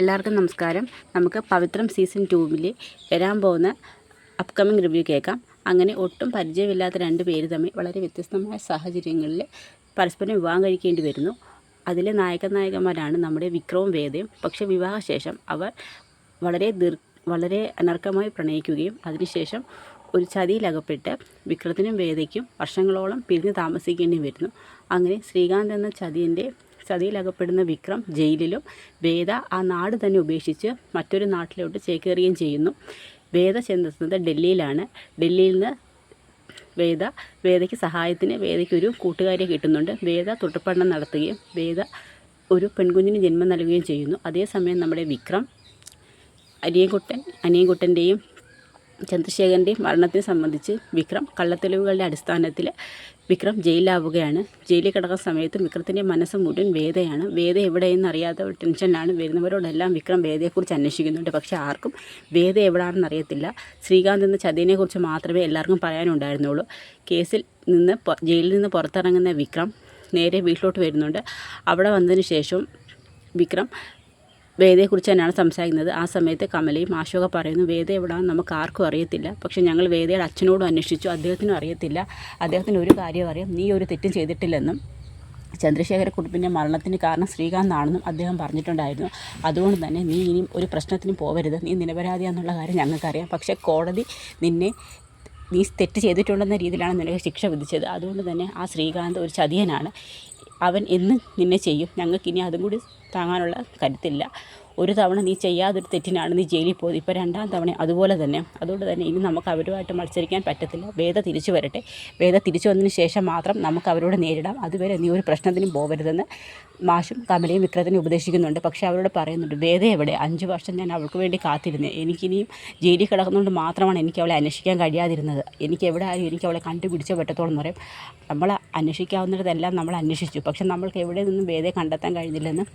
എല്ലാവർക്കും നമസ്കാരം. നമുക്ക് പവിത്രം സീസൺ 2 വരാൻ പോകുന്ന അപ്കമിങ് റിവ്യൂ കേൾക്കാം. അങ്ങനെ ഒട്ടും പരിചയമില്ലാത്ത രണ്ട് പേര് തമ്മിൽ വളരെ വ്യത്യസ്തമായ സാഹചര്യങ്ങളിൽ പരസ്പരം വിവാഹം കഴിക്കേണ്ടി വരുന്നു. അതിലെ നായകന്മാരാണ് നമ്മുടെ വിക്രവും വേദയും. പക്ഷേ വിവാഹശേഷം അവർ വളരെ അനർക്കമായി പ്രണയിക്കുകയും അതിനുശേഷം ഒരു ചതിയിലകപ്പെട്ട് വിക്രത്തിനും വേദയ്ക്കും വർഷങ്ങളോളം പിരിഞ്ഞ് താമസിക്കേണ്ടി വരുന്നു. അങ്ങനെ ശ്രീകാന്ത് എന്ന ചതിയിലകപ്പെടുന്ന വിക്രം ജയിലിലും വേദ ആ നാട് തന്നെ ഉപേക്ഷിച്ച് മറ്റൊരു നാട്ടിലോട്ട് ചേക്കേറുകയും ചെയ്യുന്നു. വേദ ചെന്നെത്തുന്നത് ഡൽഹിയിലാണ്. ഡൽഹിയിൽ നിന്ന് വേദയ്ക്ക് സഹായത്തിന് വേദയ്ക്കൊരു കൂട്ടുകാരിയെ കിട്ടുന്നുണ്ട്. വേദ തുടർപഠനം നടത്തുകയും വേദ ഒരു പെൺകുഞ്ഞിന് ജന്മം നൽകുകയും ചെയ്യുന്നു. അതേസമയം നമ്മുടെ വിക്രം അനിയൻകുട്ടൻ്റെയും ചന്ദ്രശേഖരൻ്റെയും മരണത്തെ സംബന്ധിച്ച് വിക്രം കള്ളത്തെളിവുകളുടെ അടിസ്ഥാനത്തിൽ വിക്രം ജയിലിലാവുകയാണ്. ജയിലിൽ കിടക്കുന്ന സമയത്തും വിക്രത്തിൻ്റെ മനസ്സ് മുഴുവൻ വേദയാണ്. വേദ എവിടെയെന്ന് അറിയാത്ത ടെൻഷനിലാണ്. വരുന്നവരോടെല്ലാം വിക്രം വേദയെക്കുറിച്ച് അന്വേഷിക്കുന്നുണ്ട്. പക്ഷേ ആർക്കും വേദ എവിടെയാണെന്ന് അറിയത്തില്ല. ശ്രീകാന്ത് എന്ന ചതിയെക്കുറിച്ച് മാത്രമേ എല്ലാവർക്കും പറയാനുണ്ടായിരുന്നുള്ളൂ. ജയിലിൽ നിന്ന് പുറത്തിറങ്ങുന്ന വിക്രം നേരെ വീട്ടിലോട്ട് വരുന്നുണ്ട്. അവിടെ വന്നതിന് ശേഷം വിക്രം വേദയെക്കുറിച്ച് തന്നെയാണ് സംസാരിക്കുന്നത്. ആ സമയത്ത് കമലയും ആശോക പറയുന്നു, വേദ എവിടെയാണെന്ന് നമുക്ക് ആർക്കും അറിയത്തില്ല. പക്ഷേ ഞങ്ങൾ വേദയുടെ അച്ഛനോടും അന്വേഷിച്ചു, അദ്ദേഹത്തിനും അറിയത്തില്ല. അദ്ദേഹത്തിന് ഒരു കാര്യം അറിയാം, നീ ഒരു തെറ്റും ചെയ്തിട്ടില്ലെന്നും ചന്ദ്രശേഖര കുടുംബത്തിൻ്റെ മരണത്തിന് കാരണം ശ്രീകാന്താണെന്നും അദ്ദേഹം പറഞ്ഞിട്ടുണ്ടായിരുന്നു. അതുകൊണ്ട് തന്നെ നീ ഇനിയും ഒരു പ്രശ്നത്തിനും പോവരുത്, നീ നിരപരാധിയാണെന്നുള്ള കാര്യം ഞങ്ങൾക്കറിയാം. പക്ഷേ കോടതി നീ തെറ്റ് ചെയ്തിട്ടുണ്ടെന്ന രീതിയിലാണ് നിനക്ക് ശിക്ഷ വിധിച്ചത്. അതുകൊണ്ട് തന്നെ ആ ശ്രീകാന്ത് ഒരു ചതിയനാണ്. അവൻ എന്നും നിന്നെ ചെയ്യും. ഞങ്ങൾക്കിനി അതും കൂടി താങ്ങാനുള്ള കരുത്തില്ല. ഒരു തവണ നീ ചെയ്യാതൊരു തെറ്റിനാണ് നീ ജയിലിൽ പോയത്, ഇപ്പോൾ രണ്ടാം തവണ അതുപോലെ തന്നെ. അതുകൊണ്ട് തന്നെ ഇനി നമുക്ക് അവരുമായിട്ട് മത്സരിക്കാൻ പറ്റത്തില്ല. വേദ തിരിച്ചു വരട്ടെ. വേദ തിരിച്ചു വന്നതിന് ശേഷം മാത്രം നമുക്ക് അവരോട് നേരിടാം. അതുവരെ നീ ഒരു പ്രശ്നത്തിനും പോകരുതെന്ന് മാഷും കമലയും വിക്രത്തിനെ ഉപദേശിക്കുന്നുണ്ട്. പക്ഷേ അവരോട് പറയുന്നുണ്ട്, വേദ എവിടെ? 5 വർഷം ഞാൻ അവൾക്ക് വേണ്ടി കാത്തിരുന്നേ. എനിക്കിനിയും ജയിലിൽ കിടക്കുന്നതുകൊണ്ട് മാത്രമാണ് എനിക്ക് അവളെ അന്വേഷിക്കാൻ കഴിയാതിരുന്നത്. എനിക്ക് എവിടെ ആയാലും എനിക്ക് അവളെ കണ്ടുപിടിച്ചേ പറ്റത്തോളം എന്ന് പറയും. നമ്മൾ അന്വേഷിക്കാവുന്നിടത്തെല്ലാം നമ്മൾ അന്വേഷിച്ചു, പക്ഷെ നമ്മൾക്ക് എവിടെ നിന്നും വേദയെ കണ്ടെത്താൻ കഴിഞ്ഞില്ലെന്ന്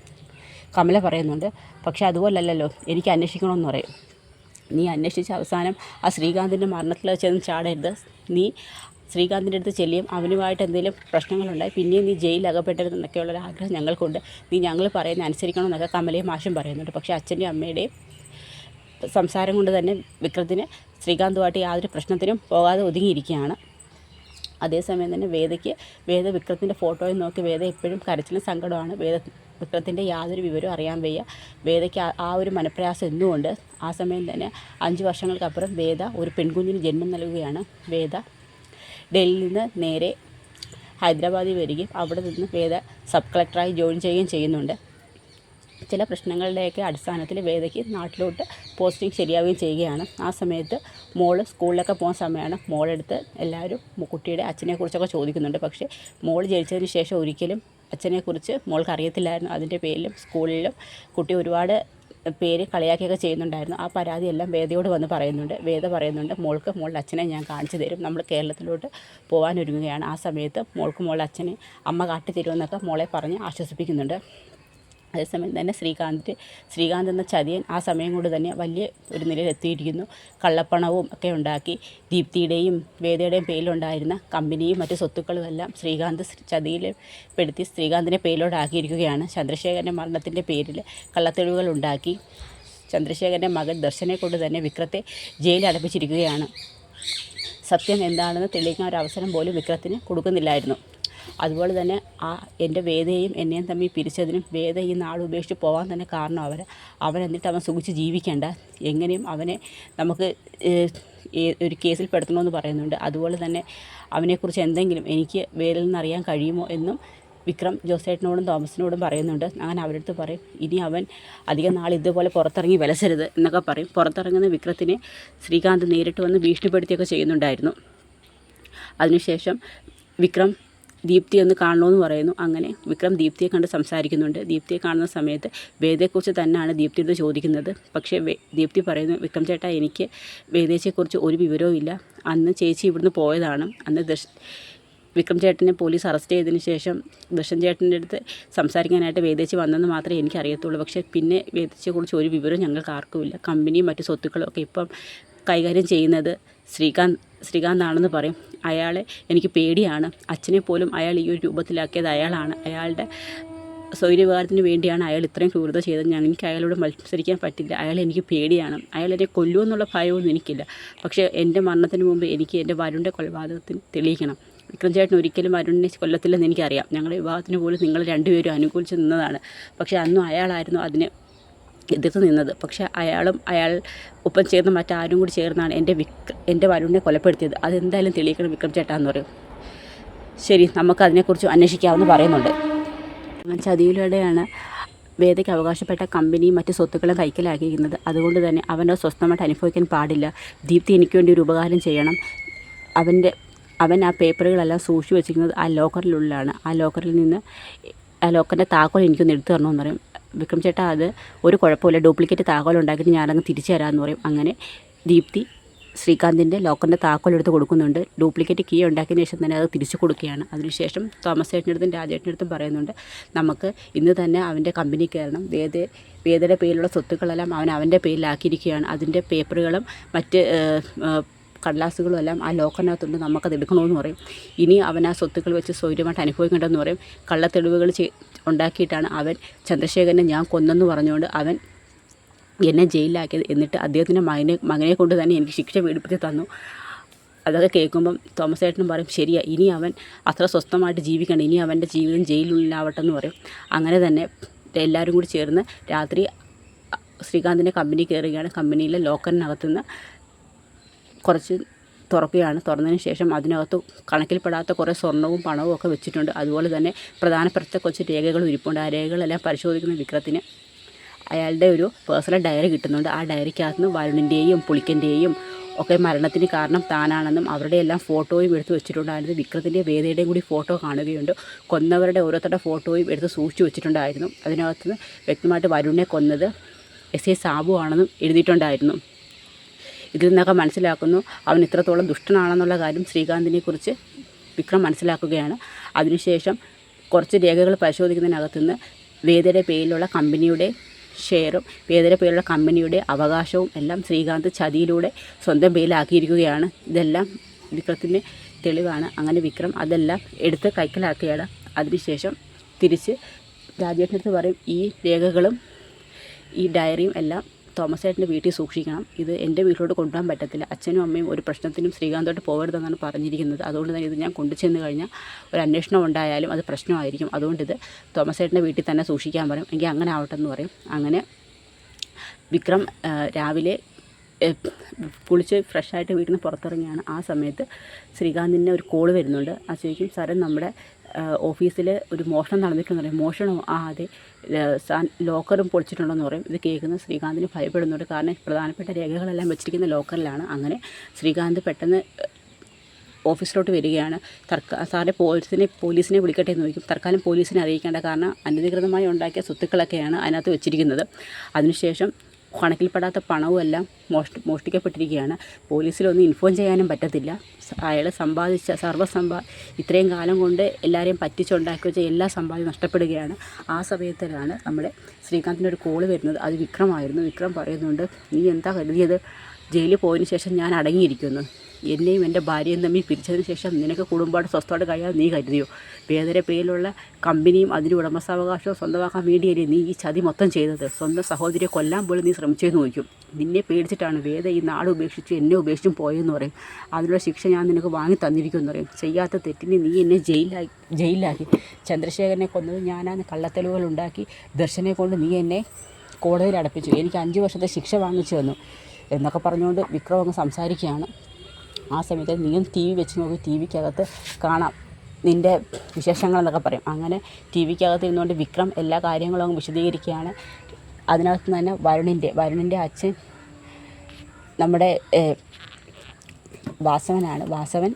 കമല പറയുന്നുണ്ട്. പക്ഷേ അതുപോലല്ലല്ലോ, എനിക്ക് അന്വേഷിക്കണമെന്ന് പറയും. നീ അന്വേഷിച്ച അവസാനം ആ ശ്രീകാന്തിൻ്റെ മരണത്തിൽ ചെന്ന് ചാടരുത്. നീ ശ്രീകാന്തിൻ്റെ അടുത്ത് ചെല്ലിയും അവനുമായിട്ട് എന്തെങ്കിലും പ്രശ്നങ്ങളുണ്ടായി പിന്നെയും നീ ജയിലിൽ അകപ്പെട്ടരുതെന്നൊക്കെയുള്ളൊരു ആഗ്രഹം ഞങ്ങൾക്കുണ്ട്. നീ ഞങ്ങൾ പറയുന്നത് അനുസരിക്കണമെന്നൊക്കെ കമലയും മാഷും പറയുന്നുണ്ട്. പക്ഷേ അച്ഛൻ്റെയും അമ്മയുടെയും സംസാരം കൊണ്ട് തന്നെ വിക്രത്തിന് ശ്രീകാന്തുമായിട്ട് യാതൊരു പ്രശ്നത്തിനും പോകാതെ ഒതുങ്ങിയിരിക്കുകയാണ്. അതേസമയം തന്നെ വേദ വിക്രത്തിൻ്റെ ഫോട്ടോയിൽ നോക്കി വേദ എപ്പോഴും കരച്ചിലും സങ്കടമാണ്. വിക്രത്തിൻ്റെ യാതൊരു വിവരവും അറിയാൻ വയ്യ. വേദയ്ക്ക് ആ ഒരു മനപ്രയാസം എന്നുകൊണ്ട് ആ സമയം തന്നെ 5 വർഷങ്ങൾക്കപ്പുറം വേദ ഒരു പെൺകുഞ്ഞിന് ജന്മം നൽകുകയാണ്. വേദ ഡൽഹിയിൽ നിന്ന് നേരെ ഹൈദരാബാദിൽ വരികയും അവിടെ നിന്ന് വേദ സബ് കളക്ടറായി ജോയിൻ ചെയ്യുകയും ചെയ്യുന്നുണ്ട്. ചില പ്രശ്നങ്ങളുടെയൊക്കെ അടിസ്ഥാനത്തിൽ വേദയ്ക്ക് നാട്ടിലോട്ട് പോസ്റ്റിംഗ് ശരിയാവുകയും ചെയ്യുകയാണ്. ആ സമയത്ത് മോള് സ്കൂളിലൊക്കെ പോകുന്ന സമയമാണ്. മോളെടുത്ത് എല്ലാവരും കുട്ടിയുടെ അച്ഛനെക്കുറിച്ചൊക്കെ ചോദിക്കുന്നുണ്ട്. പക്ഷേ മോൾ ജനിച്ചതിന് ശേഷം ഒരിക്കലും അച്ഛനെക്കുറിച്ച് മോൾക്ക് അറിയത്തില്ലായിരുന്നു. അതിൻ്റെ പേരിലും സ്കൂളിലും കുട്ടി ഒരുപാട് പേര് കളിയാക്കിയൊക്കെ ചെയ്യുന്നുണ്ടായിരുന്നു. ആ പരാതിയെല്ലാം വേദയോട് വന്ന് പറയുന്നുണ്ട്. വേദ പറയുന്നുണ്ട്, മോളുടെ അച്ഛനെ ഞാൻ കാണിച്ചു തരും, നമ്മൾ കേരളത്തിലോട്ട് പോകാനൊരുങ്ങുകയാണ്. ആ സമയത്ത് മോളുടെ അച്ഛനെ അമ്മ കാട്ടിത്തരുമെന്നൊക്കെ മോളെ പറഞ്ഞ് ആശ്വസിപ്പിക്കുന്നുണ്ട്. അതേസമയം തന്നെ ശ്രീകാന്ത് എന്ന ചതിയൻ ആ സമയം കൊണ്ട് തന്നെ വലിയ ഒരു നിലയിലെത്തിയിരിക്കുന്നു. കള്ളപ്പണവും ഒക്കെ ഉണ്ടാക്കി ദീപ്തിയുടെയും വേദയുടെയും പേരിലുണ്ടായിരുന്ന കമ്പനിയും മറ്റു സ്വത്തുക്കളും എല്ലാം ശ്രീകാന്ത് ചതിയിൽപ്പെടുത്തി ശ്രീകാന്തിനെ പേരിലോട്ടാക്കിയിരിക്കുകയാണ്. ചന്ദ്രശേഖരൻ്റെ മരണത്തിൻ്റെ പേരിൽ കള്ളത്തെളിവുകൾ ഉണ്ടാക്കി ചന്ദ്രശേഖരൻ്റെ മകൻ ദർശനെ കൊണ്ട് തന്നെ വിക്രത്തെ ജയിലിൽ അടപ്പിച്ചിരിക്കുകയാണ്. സത്യം എന്താണെന്ന് തെളിയിക്കാൻ ഒരു അവസരം പോലും വിക്രത്തിന് കൊടുക്കുന്നില്ലായിരുന്നു. അതുപോലെ തന്നെ എൻ്റെ വേദയെയും എന്നെയും തമ്മിൽ പിരിച്ചതിനും വേദ ഈ നാട് ഉപേക്ഷിച്ച് പോകാൻ തന്നെ കാരണം അവൻ എന്നിട്ട് അവൻ സുഖിച്ച് ജീവിക്കേണ്ട, എങ്ങനെയും അവനെ നമുക്ക് ഒരു കേസിൽ പെടുത്തണമെന്ന് പറയുന്നുണ്ട്. അതുപോലെ തന്നെ അവനെക്കുറിച്ച് എന്തെങ്കിലും എനിക്ക് വേദയിൽ നിന്ന് അറിയാൻ കഴിയുമോ എന്നും വിക്രം ജോസേട്ടനോടും തോമസിനോടും പറയുന്നുണ്ട്. അങ്ങനെ അവരുടെ അടുത്ത് പറയും, ഇനി അവൻ അധികം നാൾ ഇതുപോലെ പുറത്തിറങ്ങി വിലസരുത് എന്നൊക്കെ പറയും. പുറത്തിറങ്ങുന്ന വിക്രത്തിനെ ശ്രീകാന്ത് നേരിട്ട് വന്ന് ഭീഷണിപ്പെടുത്തിയൊക്കെ ചെയ്യുന്നുണ്ടായിരുന്നു. അതിനുശേഷം വിക്രം ദീപ്തി ഒന്ന് കാണണമെന്ന് പറയുന്നു. അങ്ങനെ വിക്രം ദീപ്തിയെ കണ്ട് സംസാരിക്കുന്നുണ്ട്. ദീപ്തിയെ കാണുന്ന സമയത്ത് വേദയെക്കുറിച്ച് തന്നെയാണ് ദീപ്തിയോട് ചോദിക്കുന്നത്. പക്ഷേ ദീപ്തി പറയുന്നു, വിക്രം ചേട്ടാ, എനിക്ക് വേദയെക്കുറിച്ച് ഒരു വിവരവും ഇല്ല. അന്ന് ചേച്ചി ഇവിടുന്ന് പോയതാണ്. അന്ന് വിക്രം ചേട്ടനെ പോലീസ് അറസ്റ്റ് ചെയ്തതിന് ശേഷം ദർശൻ ചേട്ടൻ്റെ അടുത്ത് സംസാരിക്കാനായിട്ട് വേദേച്ചി വന്നെന്ന് മാത്രമേ എനിക്കറിയത്തുള്ളൂ. പക്ഷേ പിന്നെ വേദേച്ചിയെക്കുറിച്ച് ഒരു വിവരവും ഞങ്ങൾക്ക് ആർക്കുമില്ല. കമ്പനിയും മറ്റു സ്വത്തുക്കളും ഒക്കെ ഇപ്പം കൈകാര്യം ചെയ്യുന്നത് ശ്രീകാന്താണെന്ന് പറയും. അയാളെ എനിക്ക് പേടിയാണ്. അച്ഛനെ പോലും അയാൾ ഈ ഒരു രൂപത്തിലാക്കിയത് അയാളാണ്. അയാളുടെ സൗകര്യവികാരത്തിന് വേണ്ടിയാണ് അയാൾ ഇത്രയും ക്രൂരത ചെയ്തത്. എനിക്ക് അയാളോട് മത്സരിക്കാൻ പറ്റില്ല. അയാളെ എനിക്ക് പേടിയാണ്. അയാൾ എന്നെ കൊല്ലുമെന്നുള്ള ഭയമൊന്നും എനിക്കില്ല. പക്ഷേ എൻ്റെ മരണത്തിന് മുമ്പ് എനിക്ക് എൻ്റെ വരുണിൻ്റെ കൊലപാതകത്തിന് തെളിയിക്കണം. വിക്രം ചേട്ടൻ ഒരിക്കലും വരുണിനെ കൊല്ലത്തില്ലെന്ന് എനിക്കറിയാം. ഞങ്ങളുടെ വിവാഹത്തിന് പോലും നിങ്ങൾ രണ്ടുപേരും അനുകൂലിച്ച് നിന്നതാണ്. പക്ഷേ അന്നും അയാളായിരുന്നു അതിന് എതിർത്ത് നിന്നത്. പക്ഷേ അയാൾ ഒപ്പം ചേർന്ന് മറ്റാരും കൂടി ചേർന്നാണ് എൻ്റെ വരുണിനെ കൊലപ്പെടുത്തിയത്. അതെന്തായാലും തെളിയിക്കണം വിക്രം ചേട്ടാന്ന് പറയും. ശരി, നമുക്ക് അതിനെക്കുറിച്ച് അന്വേഷിക്കാമെന്ന് പറയുന്നുണ്ട്. ചതിയിലൂടെയാണ് വേദയ്ക്ക് അവകാശപ്പെട്ട കമ്പനിയും മറ്റ് സ്വത്തുക്കളും കൈക്കലാക്കിയിരിക്കുന്നത്. അതുകൊണ്ട് തന്നെ അവനത് സ്വസ്ഥമായിട്ട് അനുഭവിക്കാൻ പാടില്ല. ദീപ്തി എനിക്ക് വേണ്ടി ഒരു ഉപകാരം ചെയ്യണം. അവൻ ആ പേപ്പറുകളെല്ലാം സൂക്ഷിച്ച് വെച്ചിരിക്കുന്നത് ആ ലോക്കറിനുള്ളിലാണ്. ആ ലോക്കറിൻ്റെ താക്കോൽ എനിക്കൊന്ന് എടുത്തു തരണമെന്ന് പറയും. വിക്രം ചേട്ടാ, അത് ഒരു കുഴപ്പമില്ല, ഡ്യൂപ്ലിക്കേറ്റ് താക്കോൽ ഉണ്ടാക്കിയിട്ട് ഞാനങ്ങ് തിരിച്ചു തരാമെന്ന് പറയും. അങ്ങനെ ദീപ്തി ശ്രീകാന്തിൻ്റെ ലോക്കറിൻ്റെ താക്കോൽ എടുത്ത് കൊടുക്കുന്നുണ്ട്. ഡ്യൂപ്ലിക്കേറ്റ് കീ ഉണ്ടാക്കിയതിന് ശേഷം തന്നെ അത് തിരിച്ചു കൊടുക്കുകയാണ്. അതിനുശേഷം തോമസ് ചേട്ടൻ്റെ അടുത്തും രാജേട്ടൻ്റെ അടുത്തും പറയുന്നുണ്ട്, നമുക്ക് ഇന്ന് തന്നെ അവൻ്റെ കമ്പനി കയറണം. വേദയുടെ പേരിലുള്ള സ്വത്തുക്കളെല്ലാം അവൻ്റെ പേരിലാക്കിയിരിക്കുകയാണ്. അതിൻ്റെ പേപ്പറുകളും മറ്റ് കടലാസുകളും എല്ലാം ആ ലോക്കറിനകത്തുണ്ട്. നമുക്കത് എടുക്കണമെന്ന് പറയും. ഇനി അവൻ ആ സ്വത്തുക്കൾ വെച്ച് സ്വൈര്യമായിട്ട് അനുഭവിക്കേണ്ടതെന്ന് പറയും. കള്ളത്തെളിവുകൾ ഉണ്ടാക്കിയിട്ടാണ് അവൻ ചന്ദ്രശേഖരനെ ഞാൻ കൊന്നെന്ന് പറഞ്ഞുകൊണ്ട് അവൻ എന്നെ ജയിലിലാക്കിയത്. എന്നിട്ട് അദ്ദേഹത്തിൻ്റെ മകനെ കൊണ്ട് തന്നെ എനിക്ക് ശിക്ഷ പീഡിപ്പിച്ച് തന്നു. അതൊക്കെ കേൾക്കുമ്പം തോമസ് ചേട്ടനും പറയും, ശരിയാ, ഇനി അവൻ അത്ര സ്വസ്ഥമായിട്ട് ജീവിക്കണം, ഇനി അവൻ്റെ ജീവിതം ജയിലിനുള്ളിലാവട്ടെ എന്ന് പറയും. അങ്ങനെ തന്നെ എല്ലാവരും കൂടി ചേർന്ന് രാത്രി ശ്രീകാന്തിൻ്റെ കമ്പനി കയറുകയാണ്. കമ്പനിയിലെ ലോക്കറിനകത്തുനിന്ന് കുറച്ച് തുറക്കുകയാണ്. തുറന്നതിന് ശേഷം അതിനകത്ത് കണക്കിൽപ്പെടാത്ത കുറേ സ്വർണവും പണവും ഒക്കെ വെച്ചിട്ടുണ്ട്. അതുപോലെ തന്നെ പ്രധാനപ്പെട്ട കുറച്ച് രേഖകളും ഇരിപ്പുണ്ട്. ആ രേഖകളെല്ലാം പരിശോധിക്കുന്ന വിക്രത്തിന് അയാളുടെ ഒരു പേഴ്സണൽ ഡയറി കിട്ടുന്നുണ്ട്. ആ ഡയറിക്കകത്ത് നിന്ന് വരുണിൻ്റെയും പുളിക്കൻ്റെയും ഒക്കെ മരണത്തിന് കാരണം താനാണെന്നും അവരുടെ എല്ലാം ഫോട്ടോയും എടുത്ത് വെച്ചിട്ടുണ്ടായിരുന്നു. വിക്രത്തിൻ്റെ വേദയുടെയും കൂടി ഫോട്ടോ കാണുകയുണ്ട്. കൊന്നവരുടെ ഓരോരുത്തരുടെ ഫോട്ടോയും എടുത്ത് സൂക്ഷിച്ചു വെച്ചിട്ടുണ്ടായിരുന്നു. അതിനകത്ത് നിന്ന് വ്യക്തമായിട്ട് വരുണിനെ കൊന്നത് SA സാബു ആണെന്നും എഴുതിയിട്ടുണ്ടായിരുന്നു. ഇതിൽ നിന്നൊക്കെ മനസ്സിലാക്കുന്നു അവൻ ഇത്രത്തോളം ദുഷ്ടനാണെന്നുള്ള കാര്യം ശ്രീകാന്തിനെക്കുറിച്ച് വിക്രം മനസ്സിലാക്കുകയാണ്. അതിനുശേഷം കുറച്ച് രേഖകൾ പരിശോധിക്കുന്നതിനകത്തുനിന്ന് വേദയുടെ പേരിലുള്ള കമ്പനിയുടെ ഷെയറും വേദയുടെ പേരിലുള്ള കമ്പനിയുടെ അവകാശവും എല്ലാം ശ്രീകാന്ത് ചതിയിലൂടെ സ്വന്തം പേരിലാക്കിയിരിക്കുകയാണ്. ഇതെല്ലാം വിക്രത്തിൻ്റെ തെളിവാണ്. അങ്ങനെ വിക്രം അതെല്ലാം എടുത്ത് കൈക്കലാക്കുകയാണ്. അതിനുശേഷം തിരിച്ച് രാജേട്ടനടുത്ത് പറയും, ഈ രേഖകളും ഈ ഡയറിയും എല്ലാം തോമസ് ചേട്ടൻ്റെ വീട്ടിൽ സൂക്ഷിക്കണം. ഇത് എൻ്റെ വീട്ടിലോട്ട് കൊണ്ടുപോകാൻ പറ്റത്തില്ല. അച്ഛനും അമ്മയും ഒരു പ്രശ്നത്തിനും ശ്രീകാന്തോട്ട് പോകരുതെന്നാണ് പറഞ്ഞിരിക്കുന്നത്. അതുകൊണ്ട് തന്നെ ഇത് ഞാൻ കൊണ്ടുചെന്ന് കഴിഞ്ഞാൽ ഒരു അന്വേഷണം ഉണ്ടായാലും അത് പ്രശ്നമായിരിക്കും. അതുകൊണ്ട് ഇത് തോമസ് ചേട്ടൻ്റെ വീട്ടിൽ തന്നെ സൂക്ഷിക്കാൻ പറയും. എങ്കിൽ അങ്ങനെ ആവട്ടെ എന്ന് പറയും. അങ്ങനെ വിക്രം രാവിലെ കുളിച്ച് ഫ്രഷായിട്ട് വീട്ടിൽ നിന്ന് പുറത്തിറങ്ങിയാണ്. ആ സമയത്ത് ശ്രീകാന്തിൻ്റെ ഒരു കോള് വരുന്നുണ്ട്. ആ ചോദിക്കും, സാറേ, നമ്മുടെ ഓഫീസിൽ ഒരു മോഷണം നടന്നിട്ടുണ്ടെന്ന് പറയും. മോഷണമോ? അതെ, ലോക്കറും പൊളിച്ചിട്ടുണ്ടെന്ന് പറയും. ഇത് കേൾക്കുന്ന ശ്രീകാന്തിന് ഭയപ്പെടുന്നുണ്ട്. കാരണം പ്രധാനപ്പെട്ട രേഖകളെല്ലാം വെച്ചിരിക്കുന്ന ലോക്കറിലാണ്. അങ്ങനെ ശ്രീകാന്ത് പെട്ടെന്ന് ഓഫീസിലോട്ട് വരികയാണ്. സാറെ പോലീസിനെ വിളിക്കട്ടെ എന്ന് ചോദിക്കും. തൽക്കാലം പോലീസിനെ അറിയിക്കേണ്ട, കാരണം അനധികൃതമായി ഉണ്ടാക്കിയ സ്വത്തുക്കളൊക്കെയാണ് അതിനകത്ത് വെച്ചിരിക്കുന്നത്. അതിനുശേഷം കണക്കിൽപ്പെടാത്ത പണവും എല്ലാം മോഷ്ടിക്കപ്പെട്ടിരിക്കുകയാണ്. പോലീസിലൊന്നും ഇൻഫോം ചെയ്യാനും പറ്റത്തില്ല. അയാൾ സമ്പാദിച്ച ഇത്രയും കാലം കൊണ്ട് എല്ലാവരെയും പറ്റിച്ചുണ്ടാക്കി വെച്ച എല്ലാ സമ്പാദ്യം നഷ്ടപ്പെടുകയാണ്. ആ സമയത്തിലാണ് നമ്മുടെ ശ്രീകാന്തിൻ്റെ ഒരു കോള് വരുന്നത്. അത് വിക്രമായിരുന്നു. വിക്രം പറയുന്നുണ്ട്, നീ എന്താ കരുതിയത്? ജയിലിൽ പോയതിന് ശേഷം ഞാൻ അടങ്ങിയിരിക്കുന്നു. എന്നെയും എൻ്റെ ഭാര്യയും തമ്മിൽ പിരിച്ചതിന് ശേഷം നിനക്ക് കുടുംബമായിട്ട് സ്വസ്ഥമായിട്ട് കഴിയാൻ നീ കരുതിയോ? വേദയുടെ പേരിലുള്ള കമ്പനിയും അതിന് ഉടമസ്ഥാവകാശവും സ്വന്തമാക്കാൻ വേണ്ടിയല്ലേ നീ ഈ ചതി മൊത്തം ചെയ്തത്? സ്വന്തം സഹോദരിയെ കൊല്ലാൻ പോലും നീ ശ്രമിച്ചതെന്ന് ചോദിക്കും. നിന്നെ പേടിച്ചിട്ടാണ് വേദ ഈ നാട് ഉപേക്ഷിച്ചു എന്നെ ഉപേക്ഷിച്ചും പോയെന്ന് പറയും. അതിനുള്ള ശിക്ഷ ഞാൻ നിനക്ക് വാങ്ങി തന്നിരിക്കുമെന്ന് പറയും. ചെയ്യാത്ത തെറ്റിന് നീ എന്നെ ജയിലിലാക്കി. ചന്ദ്രശേഖരനെ കൊന്നത് ഞാനാണ് കള്ളത്തെളിവുകൾ ഉണ്ടാക്കി ദർശനെ കൊണ്ട് നീ എന്നെ കോടതിയിൽ അടപ്പിച്ചു. എനിക്ക് 5 വർഷത്തെ ശിക്ഷ വാങ്ങിച്ചു തന്നു എന്നൊക്കെ പറഞ്ഞുകൊണ്ട് വിക്രം അങ്ങ് സംസാരിക്കുകയാണ്. ആ സമയത്ത് നീയും TV വെച്ച് നോക്കി, TVക്കകത്ത് കാണാം നിൻ്റെ വിശേഷങ്ങളെന്നൊക്കെ പറയും. അങ്ങനെ TVക്കകത്ത് ഇരുന്നുകൊണ്ട് വിക്രം എല്ലാ കാര്യങ്ങളും അങ്ങ് വിശദീകരിക്കുകയാണ്. അതിനകത്ത് തന്നെ വരുണിൻ്റെ അച്ഛൻ നമ്മുടെ വാസവനാണ്. വാസവൻ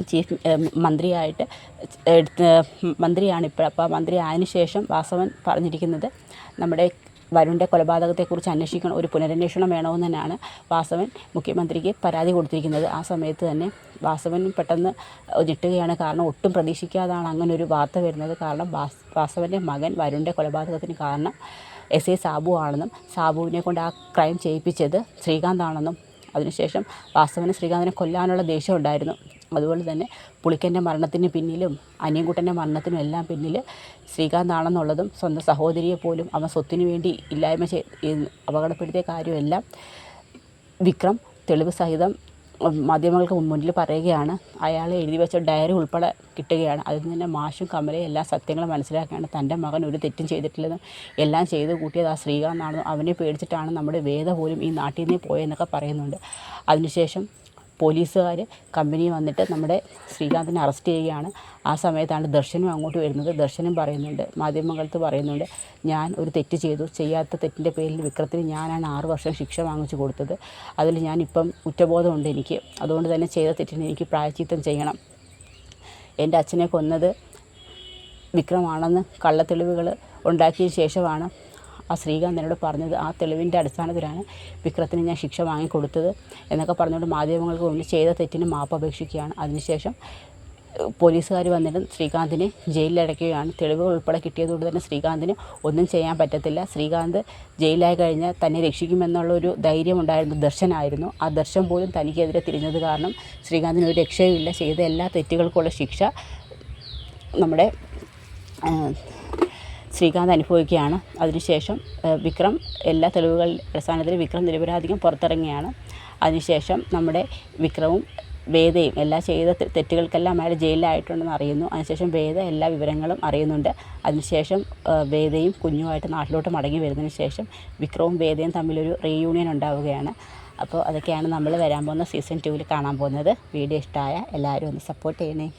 ചീഫ് മന്ത്രിയാണ് ഇപ്പോൾ. അപ്പോൾ മന്ത്രി ആയതിനു ശേഷം വാസവൻ പറഞ്ഞിരിക്കുന്നത് നമ്മുടെ വരുണിൻ്റെ കൊലപാതകത്തെക്കുറിച്ച് അന്വേഷിക്കണം, ഒരു പുനരന്വേഷണം വേണമെന്ന് തന്നെയാണ് വാസവൻ മുഖ്യമന്ത്രിക്ക് പരാതി കൊടുത്തിരിക്കുന്നത്. ആ സമയത്ത് തന്നെ വാസവൻ പെട്ടെന്ന് ഞെട്ടുകയാണ്. കാരണം ഒട്ടും പ്രതീക്ഷിക്കാതാണ് അങ്ങനെ ഒരു വാർത്ത വരുന്നത്. കാരണം വാസവൻ്റെ മകൻ വരുണിൻ്റെ കൊലപാതകത്തിന് കാരണം SA സാബു ആണെന്നും സാബുവിനെ കൊണ്ട് ആ ക്രൈം ചെയ്യിപ്പിച്ചത് ശ്രീകാന്താണെന്നും അതിനുശേഷം വാസവന് ശ്രീകാന്തിനെ കൊല്ലാനുള്ള ദേഷ്യം ഉണ്ടായിരുന്നു. അതുപോലെ തന്നെ പുളിക്കൻ്റെ മരണത്തിന് പിന്നിലും അനിയൻകുട്ടൻ്റെ മരണത്തിനും എല്ലാം പിന്നിൽ ശ്രീകാന്താണെന്നുള്ളതും സ്വന്തം സഹോദരിയെ പോലും അവൻ സ്വത്തിനു വേണ്ടി ഇല്ലായ്മ അപകടപ്പെടുത്തിയ കാര്യമെല്ലാം വിക്രം തെളിവ് സഹിതം മാധ്യമങ്ങൾക്ക് മുന്നിൽ പറയുകയാണ്. അയാൾ എഴുതി വെച്ച ഡയറി ഉൾപ്പെടെ കിട്ടുകയാണ്. അതിൽ നിന്ന് തന്നെ മാഷും കമലയും എല്ലാ സത്യങ്ങളും മനസ്സിലാക്കുകയാണ്. തൻ്റെ മകൻ ഒരു തെറ്റും ചെയ്തിട്ടില്ലെന്നും എല്ലാം ചെയ്ത് കൂട്ടിയത് ആ ശ്രീകാന്താണെന്നും അവനെ പേടിച്ചിട്ടാണ് നമ്മുടെ വേദ പോലും ഈ നാട്ടിൽ നിന്ന് പോയെന്നൊക്കെ പറയുന്നുണ്ട്. അതിനുശേഷം പോലീസുകാർ കമ്പനി വന്നിട്ട് നമ്മുടെ ശ്രീകാന്തിനെ അറസ്റ്റ് ചെയ്യുകയാണ്. ആ സമയത്താണ് ദർശനും അങ്ങോട്ട് വരുന്നത്. ദർശനും പറയുന്നുണ്ട്, മാധ്യമങ്ങൾക്ക് പറയുന്നുണ്ട്, ഞാൻ ഒരു തെറ്റ് ചെയ്തു, ചെയ്യാത്ത തെറ്റിൻ്റെ പേരിൽ വിക്രത്തിന് ഞാനാണ് 6 വർഷം ശിക്ഷ വാങ്ങിച്ചു കൊടുത്തത്. അതിൽ ഞാനിപ്പം കുറ്റബോധമുണ്ട് എനിക്ക്. അതുകൊണ്ട് തന്നെ ചെയ്ത തെറ്റിന് എനിക്ക് പ്രായശ്ചിത്തം ചെയ്യണം. എൻ്റെ അച്ഛനെ കൊന്നത് വിക്രമാണെന്ന് കള്ളത്തെളിവുകൾ ഉണ്ടാക്കിയ ശേഷമാണ് ആ ശ്രീകാന്ത് എന്നോട് പറഞ്ഞത്. ആ തെളിവിൻ്റെ അടിസ്ഥാനത്തിലാണ് വിക്രത്തിന് ഞാൻ ശിക്ഷ വാങ്ങിക്കൊടുത്തത് എന്നൊക്കെ പറഞ്ഞുകൊണ്ട് മാധ്യമങ്ങൾക്ക് മുന്നിൽ ചെയ്ത തെറ്റിന് മാപ്പ് അപേക്ഷിക്കുകയാണ്. അതിനുശേഷം പോലീസുകാർ വന്നിട്ട് ശ്രീകാന്തിനെ ജയിലിലടയ്ക്കുകയാണ്. തെളിവുകൾ ഉൾപ്പെടെ കിട്ടിയതുകൊണ്ട് തന്നെ ശ്രീകാന്തിന് ഒന്നും ചെയ്യാൻ പറ്റത്തില്ല. ശ്രീകാന്ത് ജയിലായി കഴിഞ്ഞാൽ തന്നെ രക്ഷിക്കുമെന്നുള്ളൊരു ധൈര്യം ഉണ്ടായിരുന്ന ദർശനായിരുന്നു. ആ ദർശൻ പോലും തനിക്കെതിരെ തിരിഞ്ഞത് കാരണം ശ്രീകാന്തിന് ഒരു രക്ഷയുമില്ല. ചെയ്ത എല്ലാ തെറ്റുകൾക്കുള്ള ശിക്ഷ നമ്മുടെ ശ്രീകാന്ത് അനുഭവിക്കുകയാണ്. അതിനുശേഷം വിക്രം എല്ലാ തെളിവുകളുടെ അടിസ്ഥാനത്തിൽ വിക്രം നിരപരാധികം പുറത്തിറങ്ങിയാണ്. അതിനുശേഷം നമ്മുടെ വിക്രവും വേദയും എല്ലാം ചെയ്ത തെറ്റുകൾക്കെല്ലാം അയാൾ ജയിലിലായിട്ടുണ്ടെന്ന് അറിയുന്നു. അതിനുശേഷം വേദ എല്ലാ വിവരങ്ങളും അറിയുന്നുണ്ട്. അതിനുശേഷം വേദയും കുഞ്ഞുമായിട്ട് നാട്ടിലോട്ട് മടങ്ങി വരുന്നതിന് ശേഷം വിക്രവും വേദയും തമ്മിലൊരു റീയൂണിയൻ ഉണ്ടാവുകയാണ്. അപ്പോൾ അതൊക്കെയാണ് നമ്മൾ വരാൻ പോകുന്ന സീസൺ 2 കാണാൻ പോകുന്നത്. വീഡിയോ ഇഷ്ടമായ എല്ലാവരും ഒന്ന് സപ്പോർട്ട് ചെയ്യണേ.